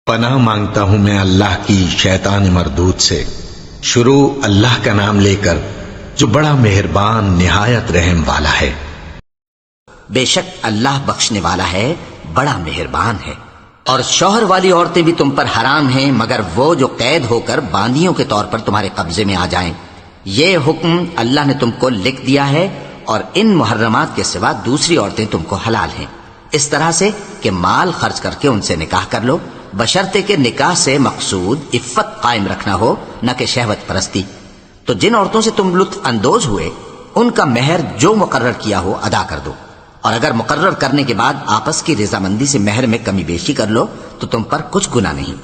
پناہ مانگتا ہوں میں اللہ کی شیطان مردود سے۔ شروع اللہ کا نام لے کر جو بڑا مہربان نہایت رحم والا ہے۔ بے شک اللہ بخشنے والا ہے، بڑا مہربان ہے۔ اور شوہر والی عورتیں بھی تم پر حرام ہیں مگر وہ جو قید ہو کر باندیوں کے طور پر تمہارے قبضے میں آ جائیں۔ یہ حکم اللہ نے تم کو لکھ دیا ہے، اور ان محرمات کے سوا دوسری عورتیں تم کو حلال ہیں، اس طرح سے کہ مال خرچ کر کے ان سے نکاح کر لو، بشرطے کہ نکاح سے مقصود عفت قائم رکھنا ہو، نہ کہ شہوت پرستی۔ تو جن عورتوں سے تم لطف اندوز ہوئے ان کا مہر جو مقرر کیا ہو ادا کر دو، اور اگر مقرر کرنے کے بعد آپس کی رضامندی سے مہر میں کمی بیشی کر لو تو تم پر کچھ گناہ نہیں۔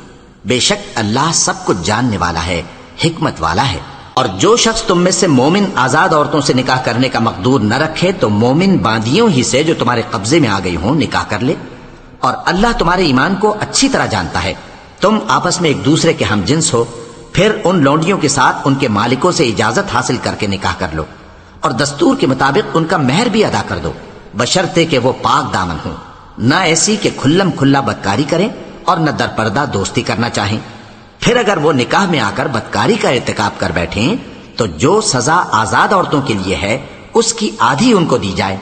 بے شک اللہ سب کچھ جاننے والا ہے، حکمت والا ہے۔ اور جو شخص تم میں سے مومن آزاد عورتوں سے نکاح کرنے کا مقدور نہ رکھے تو مومن باندیوں ہی سے جو تمہارے قبضے میں آ گئی ہوں نکاح کر لے، اور اللہ تمہارے ایمان کو اچھی طرح جانتا ہے۔ تم آپس میں ایک دوسرے کے ہم جنس ہو، پھر ان لونڈیوں کے ساتھ ان کے مالکوں سے اجازت حاصل کر کے نکاح کر لو، اور دستور کے مطابق ان کا مہر بھی ادا کر دو، بشرطے کہ وہ پاک دامن ہوں، نہ ایسی کہ کھلم کھلا بدکاری کریں اور نہ در پردہ دوستی کرنا چاہیں۔ پھر اگر وہ نکاح میں آ کر بدکاری کا ارتکاب کر بیٹھیں تو جو سزا آزاد عورتوں کے لیے ہے اس کی آدھی ان کو دی جائے۔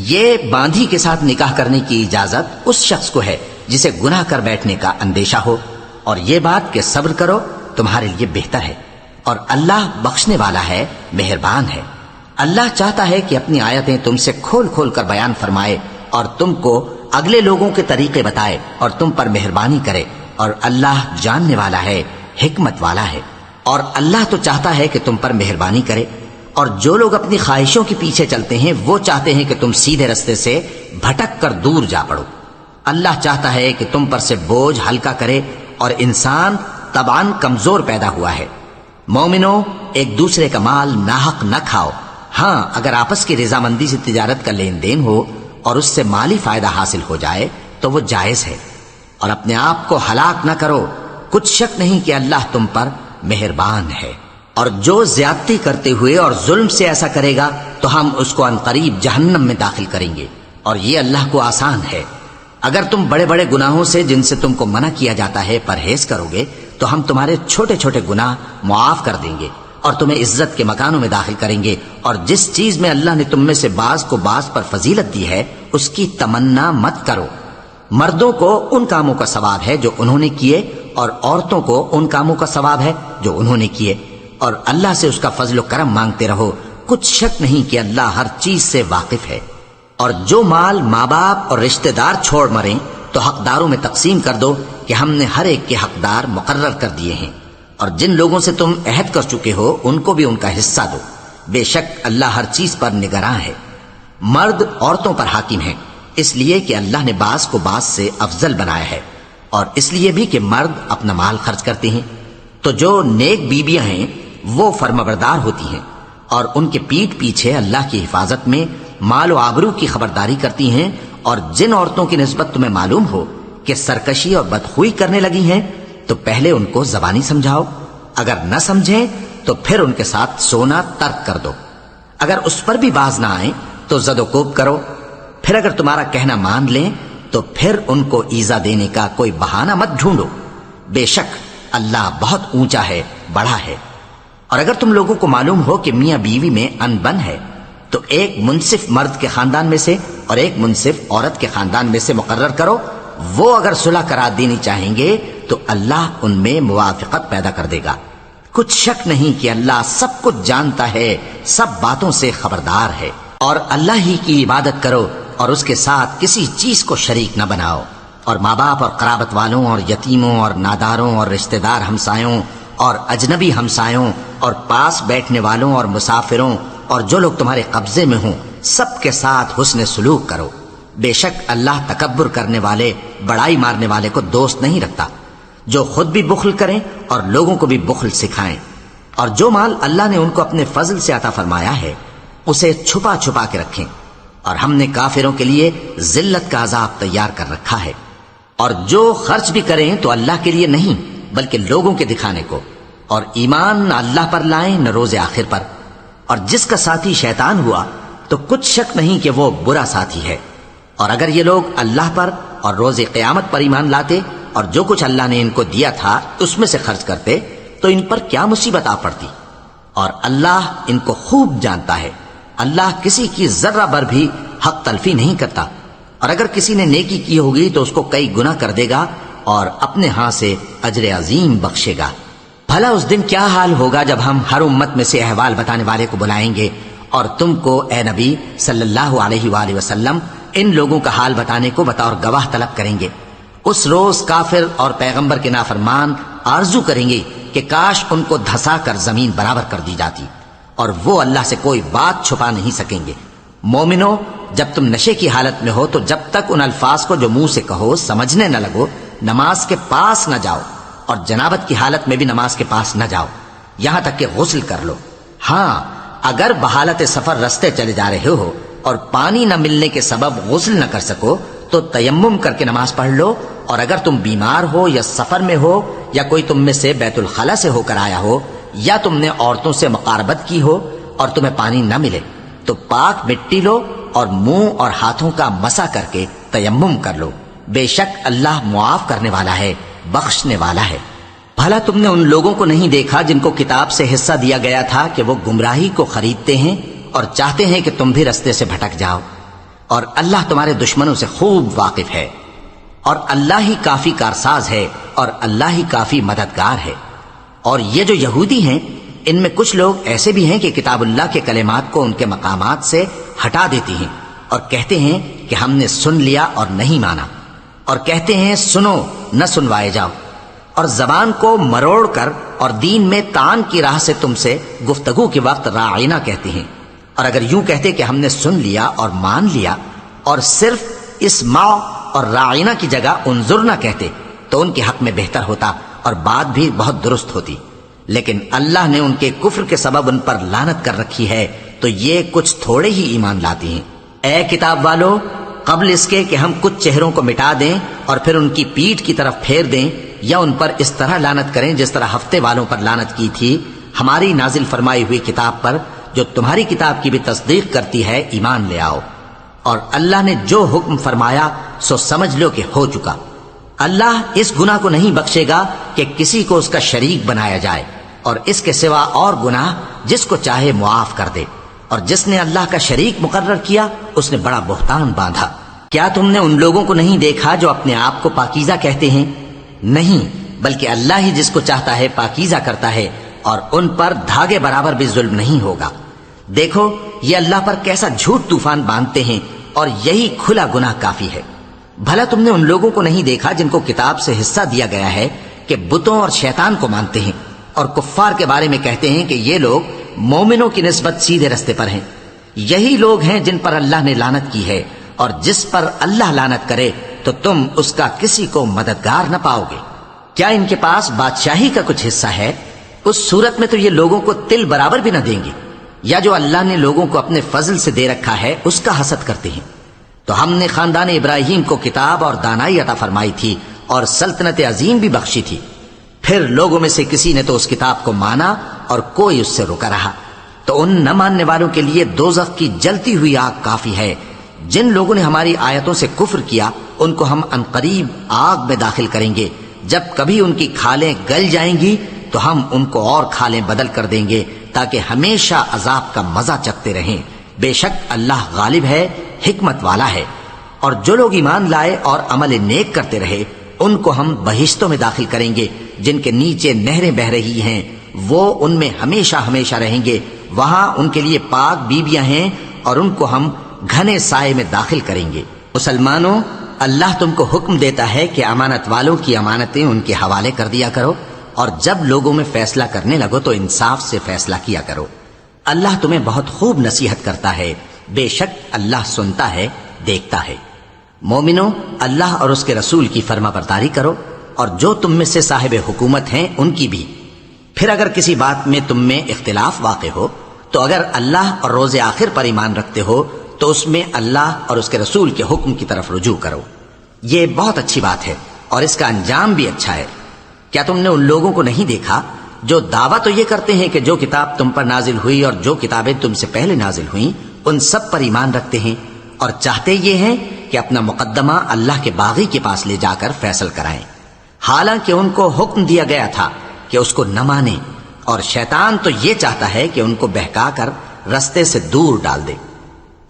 یہ باندھی کے ساتھ نکاح کرنے کی اجازت اس شخص کو ہے جسے گناہ کر بیٹھنے کا اندیشہ ہو، اور یہ بات کہ صبر کرو تمہارے لیے بہتر ہے، اور اللہ بخشنے والا ہے، مہربان ہے۔ اللہ چاہتا ہے کہ اپنی آیتیں تم سے کھول کھول کر بیان فرمائے اور تم کو اگلے لوگوں کے طریقے بتائے اور تم پر مہربانی کرے، اور اللہ جاننے والا ہے، حکمت والا ہے۔ اور اللہ تو چاہتا ہے کہ تم پر مہربانی کرے، اور جو لوگ اپنی خواہشوں کے پیچھے چلتے ہیں وہ چاہتے ہیں کہ تم سیدھے رستے سے بھٹک کر دور جا پڑو۔ اللہ چاہتا ہے کہ تم پر سے بوجھ ہلکا کرے، اور انسان طبعاً کمزور پیدا ہوا ہے۔ مومنوں، ایک دوسرے کا مال ناحق نہ کھاؤ، ہاں اگر آپس کی رضامندی سے تجارت کا لین دین ہو اور اس سے مالی فائدہ حاصل ہو جائے تو وہ جائز ہے، اور اپنے آپ کو ہلاک نہ کرو، کچھ شک نہیں کہ اللہ تم پر مہربان ہے۔ اور جو زیادتی کرتے ہوئے اور ظلم سے ایسا کرے گا تو ہم اس کو عنقریب جہنم میں داخل کریں گے، اور یہ اللہ کو آسان ہے۔ اگر تم بڑے بڑے گناہوں سے جن سے تم کو منع کیا جاتا ہے پرہیز کرو گے تو ہم تمہارے چھوٹے چھوٹے گناہ معاف کر دیں گے، اور تمہیں عزت کے مکانوں میں داخل کریں گے۔ اور جس چیز میں اللہ نے تم میں سے بعض کو بعض پر فضیلت دی ہے اس کی تمنا مت کرو۔ مردوں کو ان کاموں کا ثواب ہے جو انہوں نے کیے، اور عورتوں کو ان کاموں کا ثواب ہے جو انہوں نے کیے، اور اللہ سے اس کا فضل و کرم مانگتے رہو، کچھ شک نہیں کہ اللہ ہر چیز سے واقف ہے۔ اور جو مال ماں باپ اور رشتہ دار چھوڑ مریں تو حقداروں میں تقسیم کر دو کہ ہم نے ہر ایک کے حقدار مقرر کر دیے ہیں، اور جن لوگوں سے تم عہد کر چکے ہو ان کو بھی ان کا حصہ دو، بے شک اللہ ہر چیز پر نگراں ہے۔ مرد عورتوں پر حاکم ہیں، اس لیے کہ اللہ نے بعض کو بعض سے افضل بنایا ہے، اور اس لیے بھی کہ مرد اپنا مال خرچ کرتے ہیں۔ تو جو نیک بیویاں ہیں وہ فرمانبردار ہوتی ہیں، اور ان کے پیٹھ پیچھے اللہ کی حفاظت میں مال و آبرو کی خبرداری کرتی ہیں۔ اور جن عورتوں کی نسبت تمہیں معلوم ہو کہ سرکشی اور بدخوئی کرنے لگی ہیں تو پہلے ان کو زبانی سمجھاؤ، اگر نہ سمجھیں تو پھر ان کے ساتھ سونا ترک کر دو، اگر اس پر بھی باز نہ آئیں تو زد و کوب کرو، پھر اگر تمہارا کہنا مان لیں تو پھر ان کو ایذا دینے کا کوئی بہانہ مت ڈھونڈو، بے شک اللہ بہت اونچا ہے، بڑا ہے۔ اور اگر تم لوگوں کو معلوم ہو کہ میاں بیوی میں ان بن ہے تو ایک منصف مرد کے خاندان میں سے اور ایک منصف عورت کے خاندان میں سے مقرر کرو، وہ اگر صلح کرا دینی چاہیں گے تو اللہ ان میں موافقت پیدا کر دے گا۔ کچھ شک نہیں کہ اللہ سب کچھ جانتا ہے، سب باتوں سے خبردار ہے۔ اور اللہ ہی کی عبادت کرو اور اس کے ساتھ کسی چیز کو شریک نہ بناؤ، اور ماں باپ اور قرابت والوں اور یتیموں اور ناداروں اور رشتہ دار ہمسایوں اور اجنبی ہمسایوں اور پاس بیٹھنے والوں اور مسافروں اور جو لوگ تمہارے قبضے میں ہوں سب کے ساتھ حسن سلوک کرو، بے شک اللہ تکبر کرنے والے، بڑائی مارنے والے کو دوست نہیں رکھتا۔ جو خود بھی بخل کریں اور لوگوں کو بھی بخل سکھائیں، اور جو مال اللہ نے ان کو اپنے فضل سے عطا فرمایا ہے اسے چھپا چھپا کے رکھیں، اور ہم نے کافروں کے لیے ذلت کا عذاب تیار کر رکھا ہے۔ اور جو خرچ بھی کریں تو اللہ کے لیے نہیں بلکہ لوگوں کے دکھانے کو، اور ایمان نہ اللہ پر لائیں نہ روز آخر پر۔ اور جس کا ساتھی شیطان ہوا تو کچھ شک نہیں کہ وہ برا ساتھی ہے۔ اور اگر یہ لوگ اللہ پر اور روز قیامت پر ایمان لاتے اور جو کچھ اللہ نے ان کو دیا تھا اس میں سے خرچ کرتے تو ان پر کیا مصیبت آ پڑتی، اور اللہ ان کو خوب جانتا ہے۔ اللہ کسی کی ذرہ بھر بھی حق تلفی نہیں کرتا، اور اگر کسی نے نیکی کی ہوگی تو اس کو کئی گنا کر دے گا اور اپنے ہاں سے اجر عظیم بخشے گا۔ بھلا اس دن کیا حال ہوگا جب ہم ہر امت میں سے احوال بتانے والے کو بلائیں گے اور تم کو اے نبی صلی اللہ علیہ وآلہ وسلم ان لوگوں کا حال بتانے کو بطور گواہ طلب کریں گے۔ اس روز کافر اور پیغمبر کے نافرمان آرزو کریں گے کہ کاش ان کو دھسا کر زمین برابر کر دی جاتی، اور وہ اللہ سے کوئی بات چھپا نہیں سکیں گے۔ مومنو، جب تم نشے کی حالت میں ہو تو جب تک ان الفاظ کو جو منہ سے کہو سمجھنے نہ لگو نماز کے پاس نہ جاؤ، اور جنابت کی حالت میں بھی نماز کے پاس نہ جاؤ یہاں تک کہ غسل کر لو۔ ہاں، اگر بحالت سفر رستے چلے جا رہے ہو اور پانی نہ ملنے کے سبب غسل نہ کر سکو تو تیمم کر کے نماز پڑھ لو، اور اگر تم بیمار ہو یا سفر میں ہو یا کوئی تم میں سے بیت الخلا سے ہو کر آیا ہو یا تم نے عورتوں سے مقاربت کی ہو اور تمہیں پانی نہ ملے تو پاک مٹی لو اور منہ اور ہاتھوں کا مسح کر کے تیمم کر لو، بے شک اللہ معاف کرنے والا ہے، بخشنے والا ہے۔ بھلا تم نے ان لوگوں کو نہیں دیکھا جن کو کتاب سے حصہ دیا گیا تھا کہ وہ گمراہی کو خریدتے ہیں اور چاہتے ہیں کہ تم بھی رستے سے بھٹک جاؤ، اور اللہ تمہارے دشمنوں سے خوب واقف ہے، اور اللہ ہی کافی کارساز ہے اور اللہ ہی کافی مددگار ہے۔ اور یہ جو یہودی ہیں ان میں کچھ لوگ ایسے بھی ہیں کہ کتاب اللہ کے کلمات کو ان کے مقامات سے ہٹا دیتی ہیں اور کہتے ہیں کہ ہم نے سن لیا اور نہیں مانا، اور کہتے ہیں سنو نہ سنوائے جاؤ، اور زبان کو مروڑ کر اور دین میں تان کی راہ سے تم سے گفتگو کے وقت راعینا کہتے ہیں، اور اگر یوں کہتے کہ ہم نے سن لیا اور مان لیا اور صرف اسمع اور راعینا کی جگہ انظرنا کہتے تو ان کے حق میں بہتر ہوتا اور بات بھی بہت درست ہوتی، لیکن اللہ نے ان کے کفر کے سبب ان پر لعنت کر رکھی ہے تو یہ کچھ تھوڑے ہی ایمان لاتے ہیں۔ اے کتاب والو، قبل اس کے کہ ہم کچھ چہروں کو مٹا دیں اور پھر ان کی پیٹھ کی طرف پھیر دیں یا ان پر اس طرح لعنت کریں جس طرح ہفتے والوں پر لعنت کی تھی، ہماری نازل فرمائی ہوئی کتاب پر جو تمہاری کتاب کی بھی تصدیق کرتی ہے ایمان لے آؤ، اور اللہ نے جو حکم فرمایا سو سمجھ لو کہ ہو چکا۔ اللہ اس گناہ کو نہیں بخشے گا کہ کسی کو اس کا شریک بنایا جائے، اور اس کے سوا اور گناہ جس کو چاہے معاف کر دے، اور جس نے اللہ کا شریک مقرر کیا اس نے بڑا بہتان باندھا۔ کیا تم نے ان لوگوں کو نہیں دیکھا جو اپنے آپ کو پاکیزہ کہتے ہیں؟ نہیں، بلکہ اللہ ہی جس کو چاہتا ہے پاکیزہ کرتا ہے، اور ان پر دھاگے برابر بھی ظلم نہیں ہوگا۔ دیکھو یہ اللہ پر کیسا جھوٹ طوفان باندھتے ہیں، اور یہی کھلا گناہ کافی ہے۔ بھلا تم نے ان لوگوں کو نہیں دیکھا جن کو کتاب سے حصہ دیا گیا ہے کہ بتوں اور شیطان کو مانتے ہیں، اور کفار کے بارے میں کہتے ہیں کہ یہ لوگ مومنوں کی نسبت سیدھے رستے پر ہیں۔ یہی لوگ ہیں جن پر اللہ نے لعنت کی ہے، اور جس پر اللہ لعنت کرے تو تم اس کا کسی کو مددگار نہ پاؤ گے۔ کیا ان کے پاس بادشاہی کا کچھ حصہ ہے؟ اس صورت میں تو یہ لوگوں کو تل برابر بھی نہ دیں گے، یا جو اللہ نے لوگوں کو اپنے فضل سے دے رکھا ہے اس کا حسد کرتے ہیں۔ تو ہم نے خاندان ابراہیم کو کتاب اور دانائی عطا فرمائی تھی اور سلطنت عظیم بھی بخشی تھی، پھر لوگوں میں سے کسی نے تو اس کتاب کو مانا اور کوئی اس سے رکا رہا، تو ان نہ ماننے والوں کے لیے دوزخ کی جلتی ہوئی آگ کافی ہے۔ جن لوگوں نے ہماری آیتوں سے کفر کیا ان کو ہم عنقریب آگ میں داخل کریں گے، جب کبھی ان کی کھالیں گل جائیں گی تو ہم ان کو اور کھالیں بدل کر دیں گے تاکہ ہمیشہ عذاب کا مزہ چکھتے رہیں۔ بے شک اللہ غالب ہے، حکمت والا ہے۔ اور جو لوگ ایمان لائے اور عمل نیک کرتے رہے ان کو ہم بہشتوں میں داخل کریں گے جن کے نیچے نہریں بہ رہی ہیں، وہ ان میں ہمیشہ ہمیشہ رہیں گے، وہاں ان کے لیے پاک بیویاں ہیں اور ان کو ہم گھنے سائے میں داخل کریں گے۔ مسلمانوں، اللہ تم کو حکم دیتا ہے کہ امانت والوں کی امانتیں ان کے حوالے کر دیا کرو، اور جب لوگوں میں فیصلہ کرنے لگو تو انصاف سے فیصلہ کیا کرو۔ اللہ تمہیں بہت خوب نصیحت کرتا ہے، بے شک اللہ سنتا ہے، دیکھتا ہے۔ مومنو، اللہ اور اس کے رسول کی فرما برداری کرو، اور جو تم میں سے صاحب حکومت ہیں ان کی بھی۔ پھر اگر کسی بات میں تم میں اختلاف واقع ہو تو اگر اللہ اور روز آخر پر ایمان رکھتے ہو تو اس میں اللہ اور اس کے رسول کے حکم کی طرف رجوع کرو۔ یہ بہت اچھی بات ہے اور اس کا انجام بھی اچھا ہے۔ کیا تم نے ان لوگوں کو نہیں دیکھا جو دعویٰ تو یہ کرتے ہیں کہ جو کتاب تم پر نازل ہوئی اور جو کتابیں تم سے پہلے نازل ہوئیں ان سب پر ایمان رکھتے ہیں، اور چاہتے یہ ہیں کہ اپنا مقدمہ اللہ کے باغی کے پاس لے جا کر فیصل کرائیں، حالانکہ ان کو حکم دیا گیا تھا کہ اس کو نہ مانے، اور شیطان تو یہ چاہتا ہے کہ ان کو بہکا کر رستے سے دور ڈال دے۔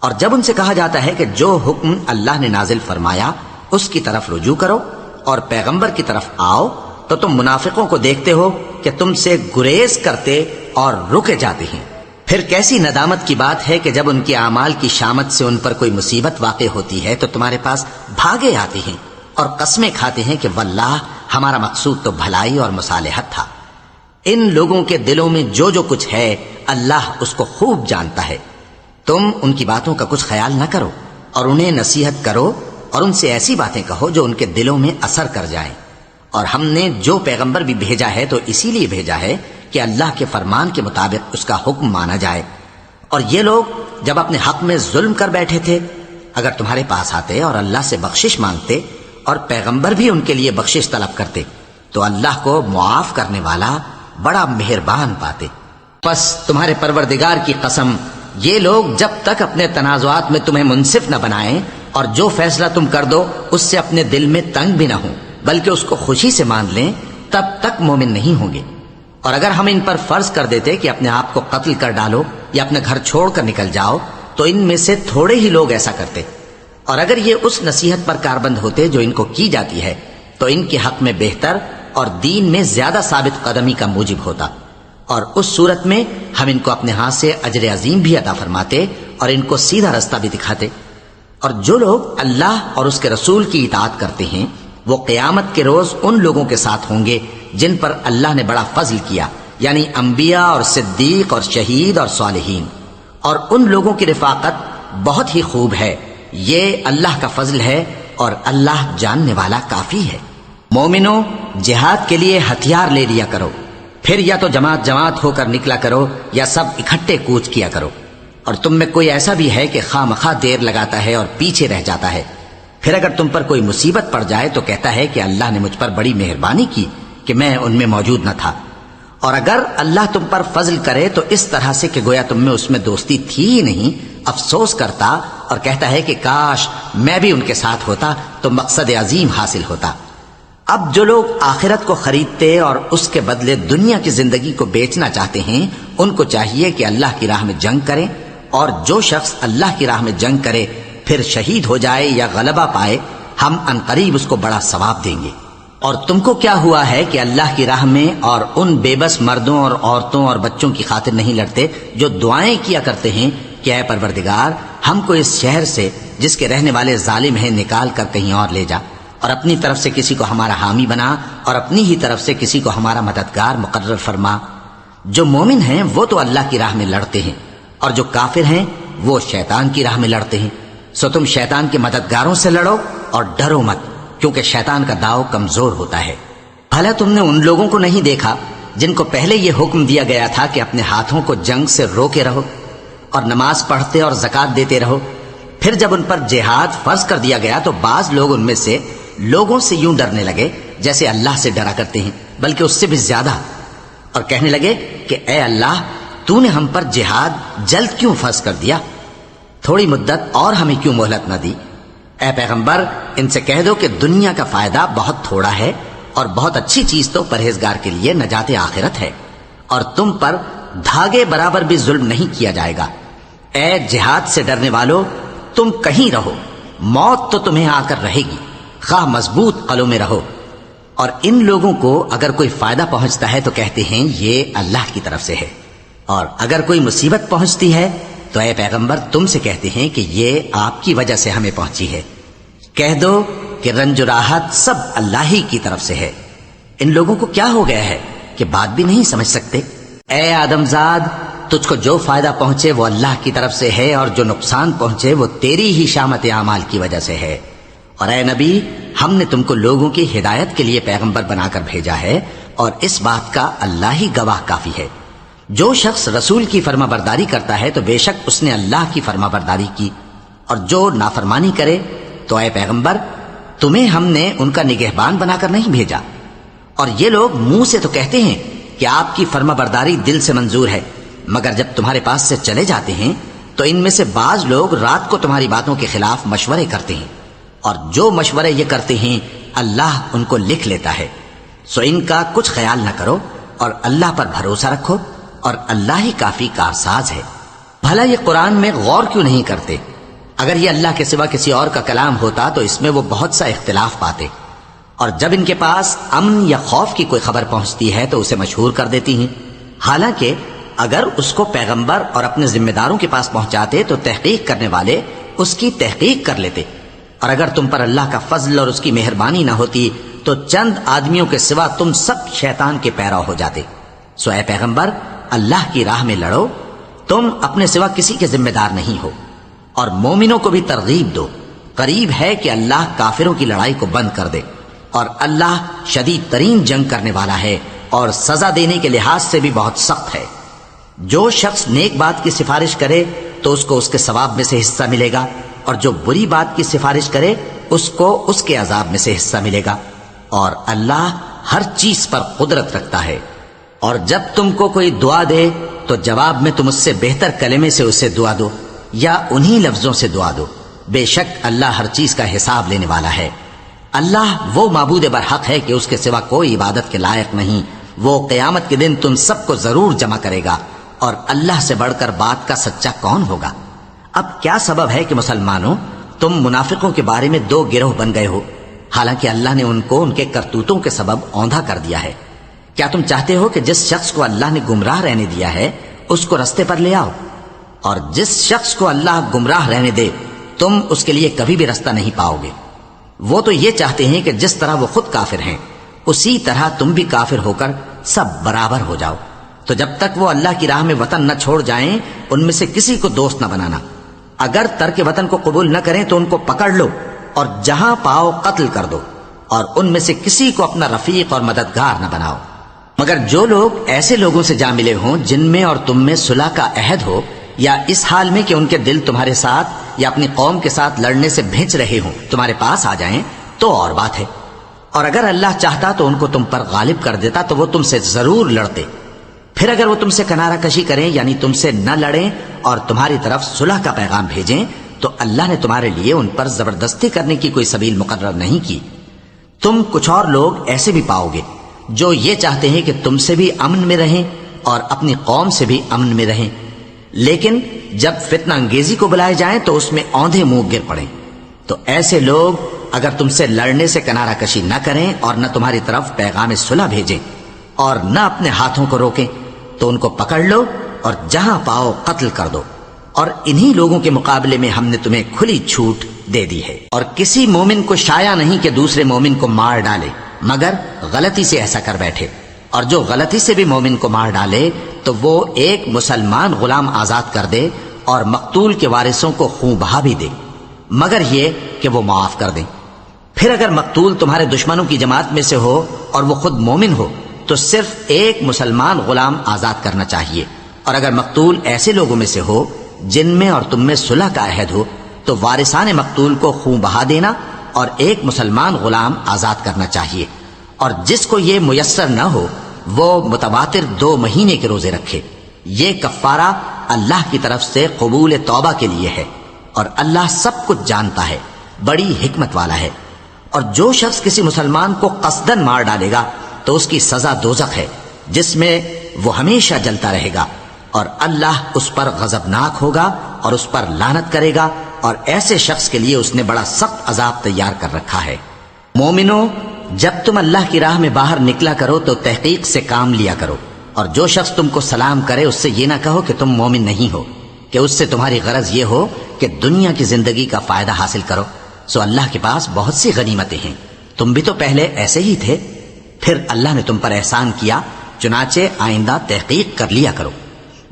اور جب ان سے کہا جاتا ہے کہ جو حکم اللہ نے نازل فرمایا اس کی طرف رجوع کرو اور پیغمبر کی طرف آؤ، تو تم منافقوں کو دیکھتے ہو کہ تم سے گریز کرتے اور رکے جاتے ہیں۔ پھر کیسی ندامت کی بات ہے کہ جب ان کے اعمال کی شامت سے ان پر کوئی مصیبت واقع ہوتی ہے تو تمہارے پاس بھاگے آتے ہیں اور قسمیں کھاتے ہیں کہ واللہ ہمارا مقصود تو بھلائی اور مصالحت تھا۔ ان لوگوں کے دلوں میں جو جو کچھ ہے اللہ اس کو خوب جانتا ہے۔ تم ان کی باتوں کا کچھ خیال نہ کرو اور انہیں نصیحت کرو اور ان سے ایسی باتیں کہو جو ان کے دلوں میں اثر کر جائیں۔ اور ہم نے جو پیغمبر بھی بھیجا ہے تو اسی لیے بھیجا ہے کہ اللہ کے فرمان کے مطابق اس کا حکم مانا جائے۔ اور یہ لوگ جب اپنے حق میں ظلم کر بیٹھے تھے، اگر تمہارے پاس آتے اور اللہ سے بخشش مانگتے اور پیغمبر بھی ان کے لیے بخشش طلب کرتے تو اللہ کو معاف کرنے والا بڑا مہربان پاتے۔ پس تمہارے پروردگار کی قسم، یہ لوگ جب تک اپنے تنازعات میں تمہیں منصف نہ بنائیں اور جو فیصلہ تم کر دو اس سے اپنے دل میں تنگ بھی نہ ہوں بلکہ اس کو خوشی سے مان لیں، تب تک مومن نہیں ہوں گے۔ اور اگر ہم ان پر فرض کر دیتے کہ اپنے آپ کو قتل کر ڈالو یا اپنے گھر چھوڑ کر نکل جاؤ تو ان میں سے تھوڑے ہی لوگ ایسا کرتے، اور اگر یہ اس نصیحت پر کاربند ہوتے جو ان کو کی جاتی ہے تو ان کے حق میں بہتر اور دین میں زیادہ ثابت قدمی کا موجب ہوتا، اور اس صورت میں ہم ان کو اپنے ہاتھ سے اجر عظیم بھی عطا فرماتے اور ان کو سیدھا رستہ بھی دکھاتے۔ اور جو لوگ اللہ اور اس کے رسول کی اطاعت کرتے ہیں وہ قیامت کے روز ان لوگوں کے ساتھ ہوں گے جن پر اللہ نے بڑا فضل کیا، یعنی انبیاء اور صدیق اور شہید اور صالحین، اور ان لوگوں کی رفاقت بہت ہی خوب ہے۔ یہ اللہ کا فضل ہے اور اللہ جاننے والا کافی ہے۔ مومنوں، جہاد کے لیے ہتھیار لے لیا کرو، پھر یا تو جماعت جماعت ہو کر نکلا کرو یا سب اکٹھے کوچ کیا کرو۔ اور تم میں کوئی ایسا بھی ہے کہ خواہ مخواہ دیر لگاتا ہے اور پیچھے رہ جاتا ہے، پھر اگر تم پر کوئی مصیبت پڑ جائے تو کہتا ہے کہ اللہ نے مجھ پر بڑی مہربانی کی کہ میں ان میں موجود نہ تھا۔ اور اگر اللہ تم پر فضل کرے تو اس طرح سے کہ گویا تم میں اس میں دوستی تھی ہی نہیں، افسوس کرتا اور کہتا ہے کہ کاش میں بھی ان کے ساتھ ہوتا تو مقصد عظیم حاصل ہوتا۔ اب جو لوگ آخرت کو خریدتے اور اس کے بدلے دنیا کی زندگی کو بیچنا چاہتے ہیں ان کو چاہیے کہ اللہ کی راہ میں جنگ کریں، اور جو شخص اللہ کی راہ میں جنگ کرے پھر شہید ہو جائے یا غلبہ پائے ہم عنقریب اس کو بڑا ثواب دیں گے۔ اور تم کو کیا ہوا ہے کہ اللہ کی راہ میں اور ان بے بس مردوں اور عورتوں اور بچوں کی خاطر نہیں لڑتے جو دعائیں کیا کرتے ہیں کہ اے پروردگار ہم کو اس شہر سے جس کے رہنے والے ظالم ہیں نکال کر کہیں اور لے جا، اور اپنی طرف سے کسی کو ہمارا حامی بنا اور اپنی ہی طرف سے کسی کو ہمارا مددگار مقرر فرما۔ جو مومن ہیں وہ تو اللہ کی راہ میں لڑتے ہیں اور جو کافر ہیں وہ شیطان کی راہ میں لڑتے ہیں، سو تم شیطان کے مددگاروں سے لڑو اور ڈرو مت، کیونکہ شیطان کا داؤ کمزور ہوتا ہے۔ بھلا تم نے ان لوگوں کو نہیں دیکھا جن کو پہلے یہ حکم دیا گیا تھا کہ اپنے ہاتھوں کو جنگ سے روکے رہو اور نماز پڑھتے اور زکوٰۃ دیتے رہو، پھر جب ان پر جہاد فرض کر دیا گیا تو بعض لوگ ان میں سے لوگوں سے یوں ڈرنے لگے جیسے اللہ سے ڈرا کرتے ہیں، بلکہ اس سے بھی زیادہ، اور کہنے لگے کہ اے اللہ تو نے ہم پر جہاد جلد کیوں فرض کر دیا، تھوڑی مدت اور ہمیں کیوں مہلت نہ دی۔ اے پیغمبر ان سے کہہ دو کہ دنیا کا فائدہ بہت تھوڑا ہے اور بہت اچھی چیز تو پرہیزگار کے لیے نجات آخرت ہے، اور تم پر دھاگے برابر بھی ظلم نہیں کیا جائے گا۔ اے جہاد سے ڈرنے والو، تم کہیں رہو، موت تو تمہیں آ کر رہے گی، خواہ مضبوط قلعوں میں رہو۔ اور ان لوگوں کو اگر کوئی فائدہ پہنچتا ہے تو کہتے ہیں یہ اللہ کی طرف سے ہے، اور اگر کوئی مصیبت پہنچتی ہے تو اے پیغمبر تم سے کہتے ہیں کہ یہ آپ کی وجہ سے ہمیں پہنچی ہے۔ کہہ دو کہ رنج و راحت سب اللہ ہی کی طرف سے ہے۔ ان لوگوں کو کیا ہو گیا ہے کہ بات بھی نہیں سمجھ سکتے؟ اے آدم زاد، تجھ کو جو فائدہ پہنچے وہ اللہ کی طرف سے ہے، اور جو نقصان پہنچے وہ تیری ہی شامت اعمال کی وجہ سے ہے۔ اور اے نبی، ہم نے تم کو لوگوں کی ہدایت کے لیے پیغمبر بنا کر بھیجا ہے، اور اس بات کا اللہ ہی گواہ کافی ہے۔ جو شخص رسول کی فرما برداری کرتا ہے تو بے شک اس نے اللہ کی فرما برداری کی، اور جو نافرمانی کرے تو اے پیغمبر تمہیں ہم نے ان کا نگہبان بنا کر نہیں بھیجا۔ اور یہ لوگ منہ سے تو کہتے ہیں کہ آپ کی فرما برداری دل سے منظور ہے، مگر جب تمہارے پاس سے چلے جاتے ہیں تو ان میں سے بعض لوگ رات کو تمہاری باتوں کے خلاف مشورے کرتے ہیں، اور جو مشورے یہ کرتے ہیں اللہ ان کو لکھ لیتا ہے۔ سو ان کا کچھ خیال نہ کرو اور اللہ پر بھروسہ رکھو، اور اللہ ہی کافی کارساز ہے۔ بھلا یہ قرآن میں غور کیوں نہیں کرتے؟ اگر یہ اللہ کے سوا کسی اور کا کلام ہوتا تو اس میں وہ بہت سا اختلاف پاتے، اور جب ان کے پاس امن یا خوف کی کوئی خبر پہنچتی ہے تو اسے مشہور کر دیتی ہیں، حالانکہ اگر اس کو پیغمبر اور اپنے ذمہ داروں کے پاس پہنچاتے تو تحقیق کرنے والے اس کی تحقیق کر لیتے، اور اگر تم پر اللہ کا فضل اور اس کی مہربانی نہ ہوتی تو چند آدمیوں کے سوا تم سب شیطان کے پیرو ہو جاتے۔ سو اے پیغمبر، اللہ کی راہ میں لڑو، تم اپنے سوا کسی کے ذمہ دار نہیں ہو، اور مومنوں کو بھی ترغیب دو۔ قریب ہے کہ اللہ کافروں کی لڑائی کو بند کر دے، اور اللہ شدید ترین جنگ کرنے والا ہے اور سزا دینے کے لحاظ سے بھی بہت سخت ہے۔ جو شخص نیک بات کی سفارش کرے تو اس کو اس کے ثواب میں سے حصہ ملے گا، اور جو بری بات کی سفارش کرے اس کو اس کے عذاب میں سے حصہ ملے گا، اور اللہ ہر چیز پر قدرت رکھتا ہے۔ اور جب تم کو کوئی دعا دے تو جواب میں تم اس سے بہتر کلمے سے اسے دعا دو یا انہی لفظوں سے دعا دو، بے شک اللہ ہر چیز کا حساب لینے والا ہے۔ اللہ وہ معبود برحق ہے کہ اس کے سوا کوئی عبادت کے لائق نہیں۔ وہ قیامت کے دن تم سب کو ضرور جمع کرے گا، اور اللہ سے بڑھ کر بات کا سچا کون ہوگا؟ اب کیا سبب ہے کہ مسلمانوں تم منافقوں کے بارے میں دو گروہ بن گئے ہو، حالانکہ اللہ نے ان کو ان کے کرتوتوں کے سبب اوندھا کر دیا ہے؟ کیا تم چاہتے ہو کہ جس شخص کو اللہ نے گمراہ رہنے دیا ہے اس کو رستے پر لے آؤ، اور جس شخص کو اللہ گمراہ رہنے دے تم اس کے لیے کبھی بھی رستہ نہیں پاؤ گے؟ وہ تو یہ چاہتے ہیں کہ جس طرح وہ خود کافر ہیں اسی طرح تم بھی کافر ہو کر سب برابر ہو جاؤ۔ تو جب تک وہ اللہ کی راہ میں وطن نہ چھوڑ جائیں ان میں سے کسی کو دوست نہ بنانا۔ اگر ترک وطن کو قبول نہ کریں تو ان کو پکڑ لو اور جہاں پاؤ قتل کر دو، اور ان میں سے کسی کو اپنا رفیق اور مددگار نہ بناؤ، مگر جو لوگ ایسے لوگوں سے جا ملے ہوں جن میں اور تم میں صلح کا عہد ہو، یا اس حال میں کہ ان کے دل تمہارے ساتھ یا اپنی قوم کے ساتھ لڑنے سے بھنچ رہے ہوں تمہارے پاس آ جائیں تو اور بات ہے، اور اگر اللہ چاہتا تو ان کو تم پر غالب کر دیتا تو وہ تم سے ضرور لڑتے۔ پھر اگر وہ تم سے کنارہ کشی کریں یعنی تم سے نہ لڑیں اور تمہاری طرف صلح کا پیغام بھیجیں تو اللہ نے تمہارے لیے ان پر زبردستی کرنے کی کوئی سبیل مقرر نہیں کی۔ تم کچھ اور لوگ ایسے بھی پاؤ گے جو یہ چاہتے ہیں کہ تم سے بھی امن میں رہیں اور اپنی قوم سے بھی امن میں رہیں، لیکن جب فتنہ انگیزی کو بلائے جائیں تو اس میں اوندھے منہ گر پڑیں۔ تو ایسے لوگ اگر تم سے لڑنے سے کنارہ کشی نہ کریں اور نہ تمہاری طرف پیغام صلح بھیجیں اور نہ اپنے ہاتھوں کو روکیں تو ان کو پکڑ لو اور جہاں پاؤ قتل کر دو، اور انہی لوگوں کے مقابلے میں ہم نے تمہیں کھلی چھوٹ دے دی ہے۔ اور کسی مومن کو شایع نہیں کہ دوسرے مومن کو مار ڈالے مگر غلطی سے ایسا کر بیٹھے، اور جو غلطی سے بھی مومن کو مار ڈالے تو وہ ایک مسلمان غلام آزاد کر دے اور مقتول کے وارثوں کو خون بہا بھی دے، مگر یہ کہ وہ معاف کر دیں۔ پھر اگر مقتول تمہارے دشمنوں کی جماعت میں سے ہو اور وہ خود مومن ہو تو صرف ایک مسلمان غلام آزاد کرنا چاہیے، اور اگر مقتول ایسے لوگوں میں سے ہو جن میں اور تم میں صلح کا عہد ہو تو وارثان مقتول کو خون بہا دینا اور ایک مسلمان غلام آزاد کرنا چاہیے، اور جس کو یہ میسر نہ ہو وہ متواتر 2 مہینے کے روزے رکھے۔ یہ کفارہ اللہ کی طرف سے قبول توبہ کے لیے ہے، اور اللہ سب کچھ جانتا ہے، بڑی حکمت والا ہے۔ اور جو شخص کسی مسلمان کو قصدن مار ڈالے گا تو اس کی سزا دوزخ ہے جس میں وہ ہمیشہ جلتا رہے گا، اور اللہ اس پر غضبناک ہوگا اور اس پر لعنت کرے گا، اور ایسے شخص کے لیے اس نے بڑا سخت عذاب تیار کر رکھا ہے۔ مومنو، جب تم اللہ کی راہ میں باہر نکلا کرو تو تحقیق سے کام لیا کرو، اور جو شخص تم کو سلام کرے اس سے یہ نہ کہو کہ تم مومن نہیں ہو، کہ اس سے تمہاری غرض یہ ہو کہ دنیا کی زندگی کا فائدہ حاصل کرو۔ سو اللہ کے پاس بہت سی غنیمتیں ہیں، تم بھی تو پہلے ایسے ہی تھے، پھر اللہ نے تم پر احسان کیا، چنانچہ آئندہ تحقیق کر لیا کرو۔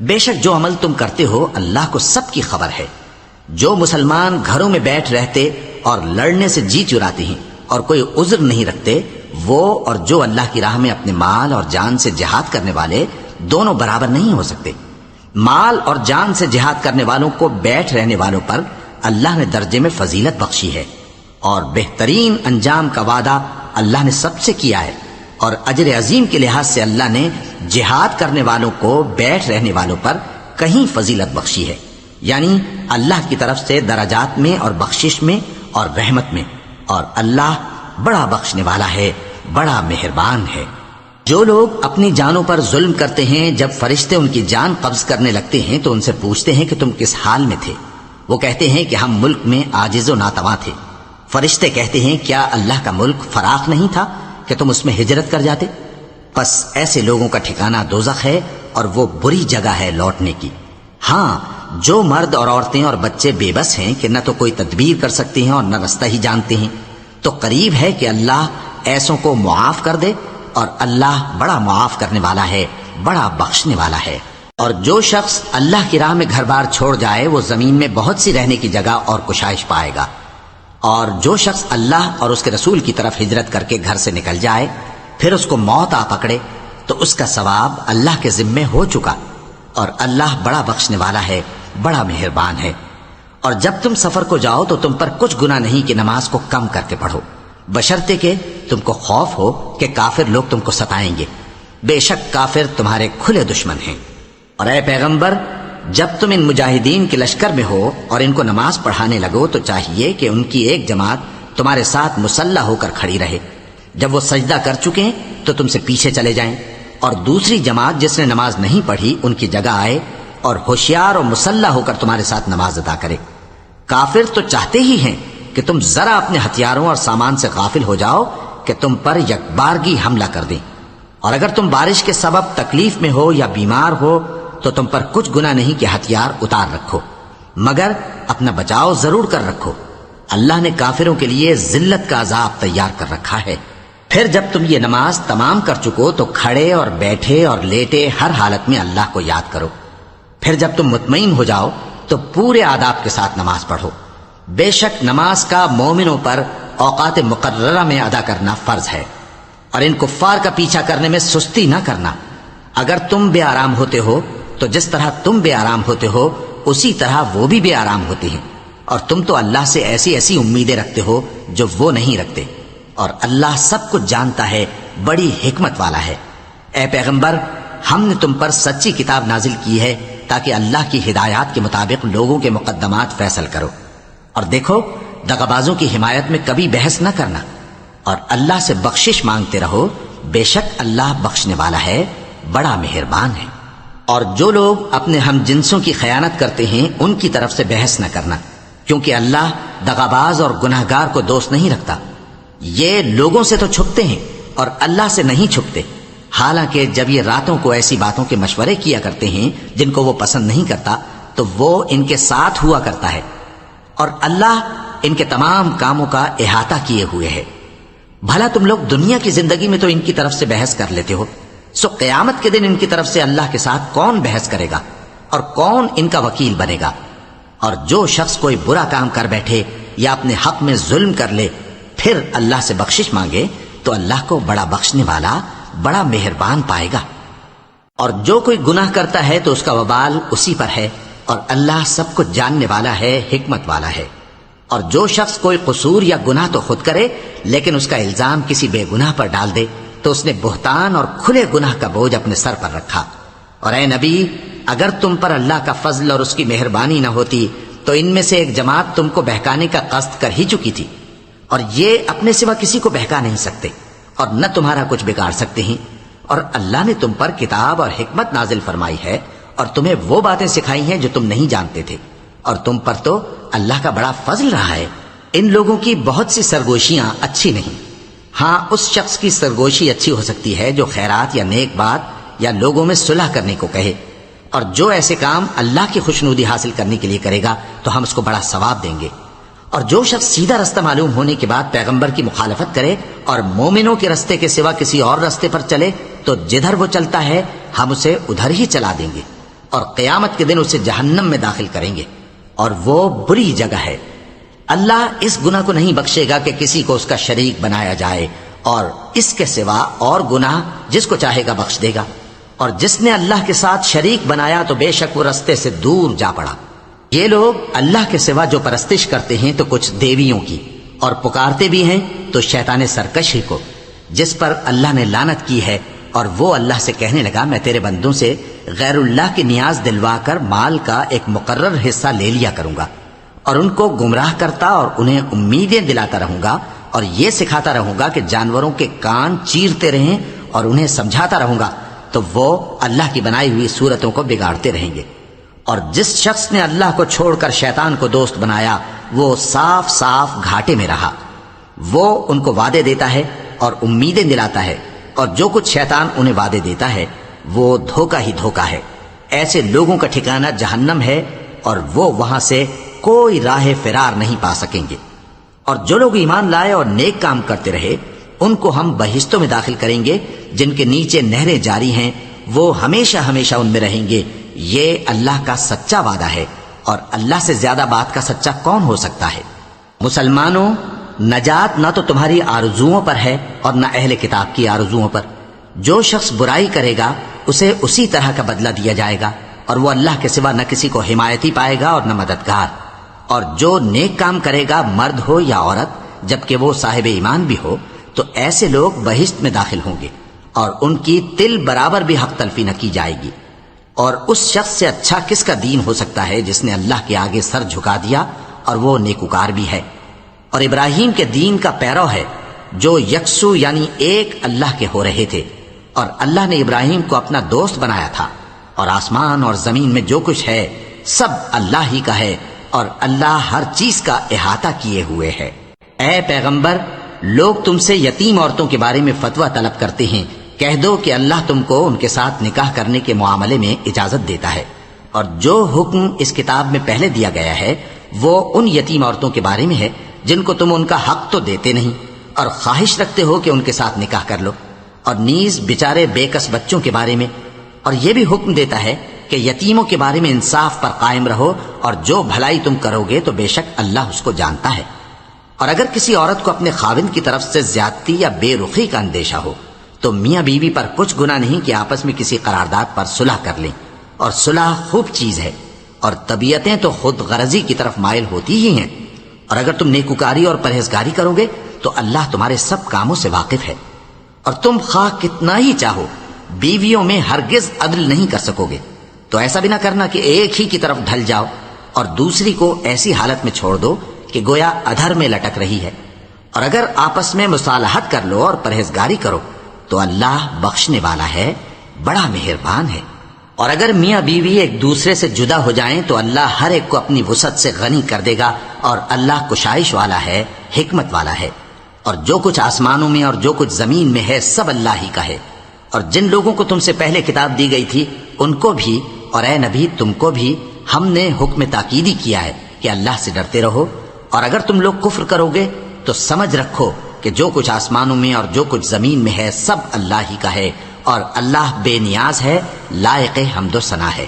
بے شک جو عمل تم کرتے ہو اللہ کو سب کی خبر ہے۔ جو مسلمان گھروں میں بیٹھ رہتے اور لڑنے سے جی چراتے ہیں اور کوئی عذر نہیں رکھتے، وہ اور جو اللہ کی راہ میں اپنے مال اور جان سے جہاد کرنے والے دونوں برابر نہیں ہو سکتے۔ مال اور جان سے جہاد کرنے والوں کو بیٹھ رہنے والوں پر اللہ نے درجے میں فضیلت بخشی ہے، اور بہترین انجام کا وعدہ اللہ نے سب سے کیا ہے، اور اجر عظیم کے لحاظ سے اللہ نے جہاد کرنے والوں کو بیٹھ رہنے والوں پر کہیں فضیلت بخشی ہے، یعنی اللہ کی طرف سے درجات میں اور بخشش میں اور رحمت میں، اور اللہ بڑا بخشنے والا ہے، بڑا مہربان ہے۔ جو لوگ اپنی جانوں پر ظلم کرتے ہیں، جب فرشتے ان کی جان قبض کرنے لگتے ہیں تو ان سے پوچھتے ہیں کہ تم کس حال میں تھے؟ وہ کہتے ہیں کہ ہم ملک میں عاجز و ناتواں تھے۔ فرشتے کہتے ہیں کیا اللہ کا ملک فراخ نہیں تھا کہ تم اس میں ہجرت کر جاتے؟ پس ایسے لوگوں کا ٹھکانہ دوزخ ہے اور وہ بری جگہ ہے لوٹنے کی۔ ہاں، جو مرد اور عورتیں اور بچے بے بس ہیں کہ نہ تو کوئی تدبیر کر سکتے ہیں اور نہ رستہ ہی جانتے ہیں، تو قریب ہے کہ اللہ ایسوں کو معاف کر دے، اور اللہ بڑا معاف کرنے والا ہے، بڑا بخشنے والا ہے۔ اور جو شخص اللہ کی راہ میں گھر بار چھوڑ جائے وہ زمین میں بہت سی رہنے کی جگہ اور کشائش پائے گا، اور جو شخص اللہ اور اس کے رسول کی طرف ہجرت کر کے گھر سے نکل جائے پھر اس کو موت آ پکڑے تو اس کا ثواب اللہ کے ذمے ہو چکا، اور اللہ بڑا بخشنے والا ہے، بڑا مہربان ہے۔ اور جب تم سفر کو جاؤ تو تم پر کچھ گناہ نہیں کہ نماز کو کم کر کے پڑھو، بشرطے کہ تم کو خوف ہو کہ کافر لوگ تم کو ستائیں گے، بے شک کافر تمہارے کھلے دشمن ہیں۔ اور اے پیغمبر، جب تم ان مجاہدین کے لشکر میں ہو اور ان کو نماز پڑھانے لگو تو چاہیے کہ ان کی ایک جماعت تمہارے ساتھ مسلح ہو کر کھڑی رہے، جب وہ سجدہ کر چکے ہیں تو تم سے پیچھے چلے جائیں، اور دوسری جماعت جس نے نماز نہیں پڑھی ان کی جگہ آئے اور ہوشیار اور مسلح ہو کر تمہارے ساتھ نماز ادا کرے۔ کافر تو چاہتے ہی ہیں کہ تم ذرا اپنے ہتھیاروں اور سامان سے غافل ہو جاؤ کہ تم پر یکبارگی حملہ کر دیں، اور اگر تم بارش کے سبب تکلیف میں ہو یا بیمار ہو تو تم پر کچھ گناہ نہیں کہ ہتھیار اتار رکھو، مگر اپنا بچاؤ ضرور کر رکھو، اللہ نے کافروں کے لیے ذلت کا عذاب تیار کر رکھا ہے۔ پھر جب تم یہ نماز تمام کر چکو تو کھڑے اور بیٹھے اور لیٹے ہر حالت میں اللہ کو یاد کرو۔ پھر جب تم مطمئن ہو جاؤ تو پورے آداب کے ساتھ نماز پڑھو۔ بے شک نماز کا مومنوں پر اوقات مقررہ میں ادا کرنا فرض ہے، اور ان کفار کا پیچھا کرنے میں سستی نہ کرنا۔ اگر تم بے آرام ہوتے ہو تو جس طرح تم بے آرام ہوتے ہو اسی طرح وہ بھی بے آرام ہوتے ہیں، اور تم تو اللہ سے ایسی ایسی امیدیں رکھتے ہو جو وہ نہیں رکھتے، اور اللہ سب کچھ جانتا ہے، بڑی حکمت والا ہے۔ اے پیغمبر، ہم نے تم پر سچی کتاب نازل کی ہے تاکہ اللہ کی ہدایات کے مطابق لوگوں کے مقدمات فیصل کرو، اور دیکھو دغابازوں کی حمایت میں کبھی بحث نہ کرنا، اور اللہ سے بخشش مانگتے رہو، بے شک اللہ بخشنے والا ہے، بڑا مہربان ہے۔ اور جو لوگ اپنے ہم جنسوں کی خیانت کرتے ہیں ان کی طرف سے بحث نہ کرنا، کیونکہ اللہ دغاباز اور گناہگار کو دوست نہیں رکھتا۔ یہ لوگوں سے تو چھپتے ہیں اور اللہ سے نہیں چھپتے، حالانکہ جب یہ راتوں کو ایسی باتوں کے مشورے کیا کرتے ہیں جن کو وہ پسند نہیں کرتا تو وہ ان کے ساتھ ہوا کرتا ہے، اور اللہ ان کے تمام کاموں کا احاطہ کیے ہوئے ہے۔ بھلا تم لوگ دنیا کی زندگی میں تو ان کی طرف سے بحث کر لیتے ہو، سو قیامت کے دن ان کی طرف سے اللہ کے ساتھ کون بحث کرے گا اور کون ان کا وکیل بنے گا؟ اور جو شخص کوئی برا کام کر بیٹھے یا اپنے حق میں ظلم کر لے پھر اللہ سے بخشش مانگے تو اللہ کو بڑا بخشنے والا، بڑا مہربان پائے گا۔ اور جو کوئی گناہ کرتا ہے تو اس کا وبال اسی پر ہے، اور اللہ سب کچھ جاننے والا ہے، حکمت والا ہے۔ اور جو شخص کوئی قصور یا گناہ تو خود کرے لیکن اس کا الزام کسی بے گناہ پر ڈال دے تو اس نے بہتان اور کھلے گناہ کا بوجھ اپنے سر پر رکھا۔ اور اے نبی، اگر تم پر اللہ کا فضل اور اس کی مہربانی نہ ہوتی تو ان میں سے ایک جماعت تم کو بہکانے کا قصد کر ہی چکی تھی، اور یہ اپنے سوا کسی کو بہکا نہیں سکتے اور نہ تمہارا کچھ بگاڑ سکتے ہیں۔ اور اللہ نے تم پر کتاب اور حکمت نازل فرمائی ہے اور تمہیں وہ باتیں سکھائی ہیں جو تم نہیں جانتے تھے، اور تم پر تو اللہ کا بڑا فضل رہا ہے۔ ان لوگوں کی بہت سی سرگوشیاں اچھی نہیں، ہاں اس شخص کی سرگوشی اچھی ہو سکتی ہے جو خیرات یا نیک بات یا لوگوں میں صلح کرنے کو کہے، اور جو ایسے کام اللہ کی خوشنودی حاصل کرنے کے لیے کرے گا تو ہم اس کو بڑا ثواب دیں گے۔ اور جو شخص سیدھا رستہ معلوم ہونے کے بعد پیغمبر کی مخالفت کرے اور مومنوں کے رستے کے سوا کسی اور رستے پر چلے تو جدھر وہ چلتا ہے ہم اسے ادھر ہی چلا دیں گے، اور قیامت کے دن اسے جہنم میں داخل کریں گے، اور وہ بری جگہ ہے۔ اللہ اس گناہ کو نہیں بخشے گا کہ کسی کو اس کا شریک بنایا جائے، اور اس کے سوا اور گناہ جس کو چاہے گا بخش دے گا، اور جس نے اللہ کے ساتھ شریک بنایا تو بے شک وہ رستے سے دور جا پڑا۔ یہ لوگ اللہ کے سوا جو پرستش کرتے ہیں تو کچھ دیویوں کی، اور پکارتے بھی ہیں تو شیطان سرکش ہی کو، جس پر اللہ نے لعنت کی ہے، اور وہ اللہ سے کہنے لگا میں تیرے بندوں سے غیر اللہ کی نیاز دلوا کر مال کا ایک مقرر حصہ لے لیا کروں گا، اور ان کو گمراہ کرتا اور انہیں امیدیں دلاتا رہوں گا، اور یہ سکھاتا رہوں گا کہ جانوروں کے کان چیرتے رہیں اور انہیں سمجھاتا رہوں گا تو وہ اللہ کی بنائی ہوئی صورتوں کو بگاڑتے رہیں گے۔ اور جس شخص نے اللہ کو چھوڑ کر شیطان کو دوست بنایا وہ صاف صاف گھاٹے میں رہا۔ وہ ان کو وعدے دیتا ہے اور امیدیں دلاتا ہے، اور جو کچھ شیطان انہیں وعدے دیتا ہے وہ دھوکہ ہی دھوکہ ہے۔ ایسے لوگوں کا ٹھکانہ جہنم ہے، اور وہ وہاں سے کوئی راہ فرار نہیں پا سکیں گے۔ اور جو لوگ ایمان لائے اور نیک کام کرتے رہے ان کو ہم بہشتوں میں داخل کریں گے جن کے نیچے نہریں جاری ہیں، وہ ہمیشہ ہمیشہ ان میں رہیں گے۔ یہ اللہ کا سچا وعدہ ہے، اور اللہ سے زیادہ بات کا سچا کون ہو سکتا ہے؟ مسلمانوں، نجات نہ تو تمہاری آرزوؤں پر ہے اور نہ اہل کتاب کی آرزوؤں پر۔ جو شخص برائی کرے گا اسے اسی طرح کا بدلہ دیا جائے گا، اور وہ اللہ کے سوا نہ کسی کو حمایتی پائے گا اور نہ مددگار۔ اور جو نیک کام کرے گا، مرد ہو یا عورت، جبکہ وہ صاحب ایمان بھی ہو، تو ایسے لوگ بہشت میں داخل ہوں گے، اور ان کی تل برابر بھی حق تلفی نہ کی جائے گی۔ اور اس شخص سے اچھا کس کا دین ہو سکتا ہے جس نے اللہ کے آگے سر جھکا دیا اور وہ نیکوکار بھی ہے، اور ابراہیم کے دین کا پیرو ہے، جو یکسو یعنی ایک اللہ کے ہو رہے تھے۔ اور اللہ نے ابراہیم کو اپنا دوست بنایا تھا، اور آسمان اور زمین میں جو کچھ ہے سب اللہ ہی کا ہے، اور اللہ ہر چیز کا احاطہ کیے ہوئے ہے۔ اے پیغمبر، لوگ تم سے یتیم عورتوں کے بارے میں فتویٰ طلب کرتے ہیں، کہہ دو کہ اللہ تم کو ان کے ساتھ نکاح کرنے کے معاملے میں اجازت دیتا ہے، اور جو حکم اس کتاب میں پہلے دیا گیا ہے وہ ان یتیم عورتوں کے بارے میں ہے جن کو تم ان کا حق تو دیتے نہیں اور خواہش رکھتے ہو کہ ان کے ساتھ نکاح کر لو، اور نیز بیچارے بے کس بچوں کے بارے میں۔ اور یہ بھی حکم دیتا ہے کہ یتیموں کے بارے میں انصاف پر قائم رہو، اور جو بھلائی تم کرو گے تو بے شک اللہ اس کو جانتا ہے۔ اور اگر کسی عورت کو اپنے خاوند کی طرف سے زیادتی یا بے رخی کا اندیشہ ہو تو میاں بیوی پر کچھ گناہ نہیں کہ آپس میں کسی قرارداد پر صلح کر لیں، اور صلح خوب چیز ہے، اور طبیعتیں تو خود غرضی کی طرف مائل ہوتی ہی ہیں۔ اور اگر تم نیکوکاری اور پرہیزگاری کرو گے تو اللہ تمہارے سب کاموں سے واقف ہے۔ اور تم خواہ کتنا ہی چاہو بیویوں میں ہرگز عدل نہیں کر سکو گے، تو ایسا بھی نہ کرنا کہ ایک ہی کی طرف ڈھل جاؤ اور دوسری کو ایسی حالت میں چھوڑ دو کہ گویا ادھر میں لٹک رہی ہے۔ اور اگر آپس میں مصالحت کر لو اور پرہیزگاری کرو تو اللہ بخشنے والا ہے، بڑا مہربان ہے۔ اور اگر میاں بیوی ایک دوسرے سے جدا ہو جائیں تو اللہ ہر ایک کو اپنی وسعت سے غنی کر دے گا، اور اللہ کشائش والا ہے، حکمت والا ہے۔ اور جو کچھ آسمانوں میں اور جو کچھ زمین میں ہے سب اللہ ہی کا ہے۔ اور جن لوگوں کو تم سے پہلے کتاب دی گئی تھی ان کو بھی، اور اے نبی تم کو بھی، ہم نے حکم تاکیدی کیا ہے کہ اللہ سے ڈرتے رہو۔ اور اگر تم لوگ کفر کرو گے تو سمجھ رکھو کہ جو کچھ آسمانوں میں اور جو کچھ زمین میں ہے سب اللہ ہی کا ہے، اور اللہ بے نیاز ہے، لائق حمد و ثنا ہے۔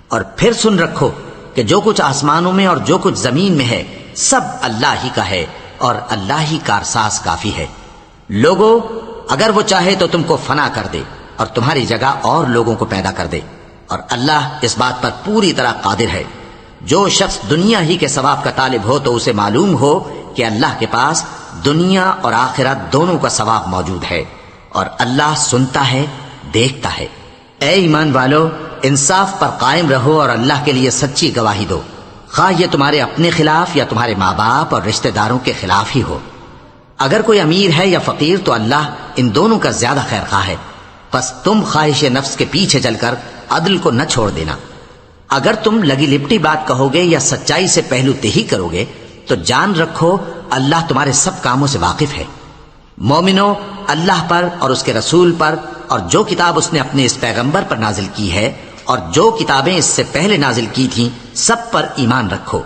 اور پھر سن رکھو کہ جو کچھ آسمانوں میں اور جو کچھ زمین میں ہے سب اللہ ہی کا ہے، اور اللہ ہی کارساز کافی ہے۔ لوگو، اگر وہ چاہے تو تم کو فنا کر دے اور تمہاری جگہ اور لوگوں کو پیدا کر دے، اور اللہ اس بات پر پوری طرح قادر ہے۔ جو شخص دنیا ہی کے ثواب کا طالب ہو تو اسے معلوم ہو کہ اللہ کے پاس دنیا اور آخرت دونوں کا ثواب موجود ہے، اور اللہ سنتا ہے، دیکھتا ہے۔ اے ایمان والو، انصاف پر قائم رہو اور اللہ کے لیے سچی گواہی دو، خواہ یہ تمہارے اپنے خلاف یا تمہارے ماں باپ اور رشتہ داروں کے خلاف ہی ہو۔ اگر کوئی امیر ہے یا فقیر تو اللہ ان دونوں کا زیادہ خیر خواہ ہے، پس تم خواہش نفس کے پیچھے چل کر عدل کو نہ چھوڑ دینا۔ اگر تم لگی لپٹی بات کہو گے یا سچائی سے پہلو تہی کرو گے تو جان رکھو اللہ تمہارے سب کاموں سے واقف ہے۔ مومنو، اللہ پر اور اس کے رسول پر اور جو کتاب اس نے اپنے اس پیغمبر پر نازل کی ہے اور جو کتابیں اس سے پہلے نازل کی تھیں سب پر ایمان رکھو۔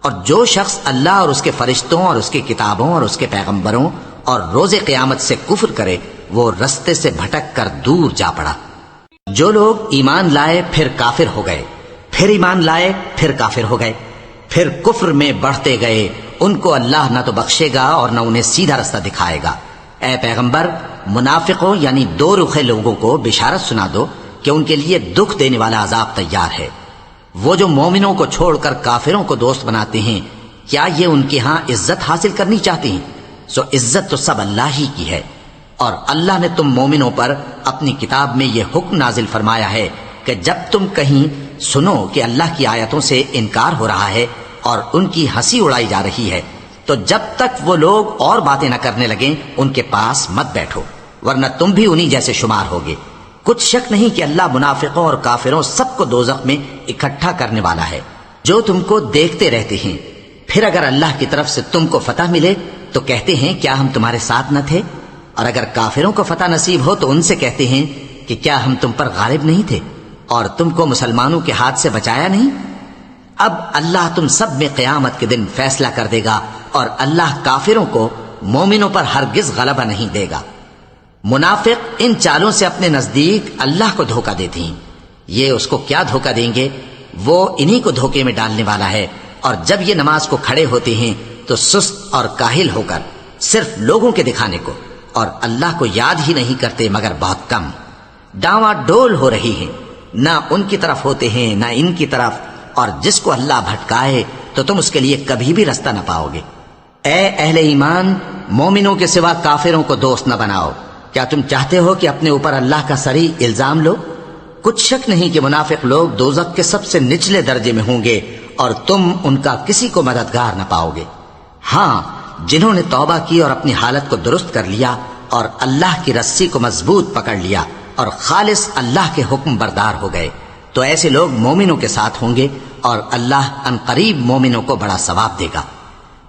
اور جو شخص اللہ اور اس کے فرشتوں اور اس کی کتابوں اور اس کے پیغمبروں اور روز قیامت سے کفر کرے وہ رستے سے بھٹک کر دور جا پڑا۔ جو لوگ ایمان لائے پھر کافر ہو گئے، پھر ایمان لائے پھر کافر ہو گئے، پھر کفر میں بڑھتے گئے، ان کو اللہ نہ تو بخشے گا اور نہ انہیں سیدھا رستہ دکھائے گا۔ اے پیغمبر، منافقوں یعنی دو رخے لوگوں کو بشارت سنا دو کہ ان کے لیے دکھ دینے والا عذاب تیار ہے۔ وہ جو مومنوں کو چھوڑ کر کافروں کو دوست بناتے ہیں، کیا یہ ان کے ہاں عزت حاصل کرنی چاہتے ہیں؟ سو عزت تو سب اللہ ہی کی ہے۔ اور اللہ نے تم مومنوں پر اپنی کتاب میں یہ حکم نازل فرمایا ہے کہ جب تم کہیں سنو کہ اللہ کی آیتوں سے انکار ہو رہا ہے اور ان کی ہنسی اڑائی جا رہی ہے تو جب تک وہ لوگ اور باتیں نہ کرنے لگیں ان کے پاس مت بیٹھو، ورنہ تم بھی انہی جیسے شمار ہوگے۔ کچھ شک نہیں کہ اللہ منافقوں اور کافروں سب کو دوزخ میں اکٹھا کرنے والا ہے، جو تم کو دیکھتے رہتے ہیں۔ پھر اگر اللہ کی طرف سے تم کو فتح ملے تو کہتے ہیں کیا ہم تمہارے ساتھ نہ تھے، اور اگر کافروں کو فتح نصیب ہو تو ان سے کہتے ہیں کہ کیا ہم تم پر غالب نہیں تھے اور تم کو مسلمانوں کے ہاتھ سے بچایا نہیں۔ اب اللہ تم سب میں قیامت کے دن فیصلہ کر دے گا، اور اللہ کافروں کو مومنوں پر ہرگز غلبہ نہیں دے گا۔ منافق ان چالوں سے اپنے نزدیک اللہ کو دھوکہ دیتے ہیں، یہ اس کو کیا دھوکہ دیں گے، وہ انہی کو دھوکے میں ڈالنے والا ہے۔ اور جب یہ نماز کو کھڑے ہوتے ہیں تو سست اور کاہل ہو کر، صرف لوگوں کے دکھانے کو، اور اللہ کو یاد ہی نہیں کرتے مگر بہت کم۔ ڈاواں ڈول ہو رہی ہیں، نہ ان کی طرف ہوتے ہیں نہ ان کی طرف، اور جس کو اللہ بھٹکائے تو تم اس کے لیے کبھی بھی رستہ نہ پاؤ گے۔ اے اہل ایمان، مومنوں کے سوا کافروں کو دوست نہ بناؤ۔ کیا تم چاہتے ہو کہ اپنے اوپر اللہ کا صریح الزام لو؟ کچھ شک نہیں کہ منافق لوگ دوزخ کے سب سے نچلے درجے میں ہوں گے، اور تم ان کا کسی کو مددگار نہ پاؤ گے۔ ہاں، جنہوں نے توبہ کی اور اپنی حالت کو درست کر لیا اور اللہ کی رسی کو مضبوط پکڑ لیا اور خالص اللہ کے حکم بردار ہو گئے، تو ایسے لوگ مومنوں کے ساتھ ہوں گے، اور اللہ ان قریب مومنوں کو بڑا ثواب دے گا۔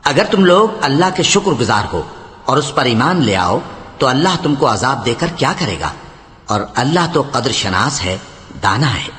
اگر تم لوگ اللہ کے شکر گزار ہو اور اس پر ایمان لے آؤ تو اللہ تم کو عذاب دے کر کیا کرے گا، اور اللہ تو قدر شناس ہے، دانا ہے۔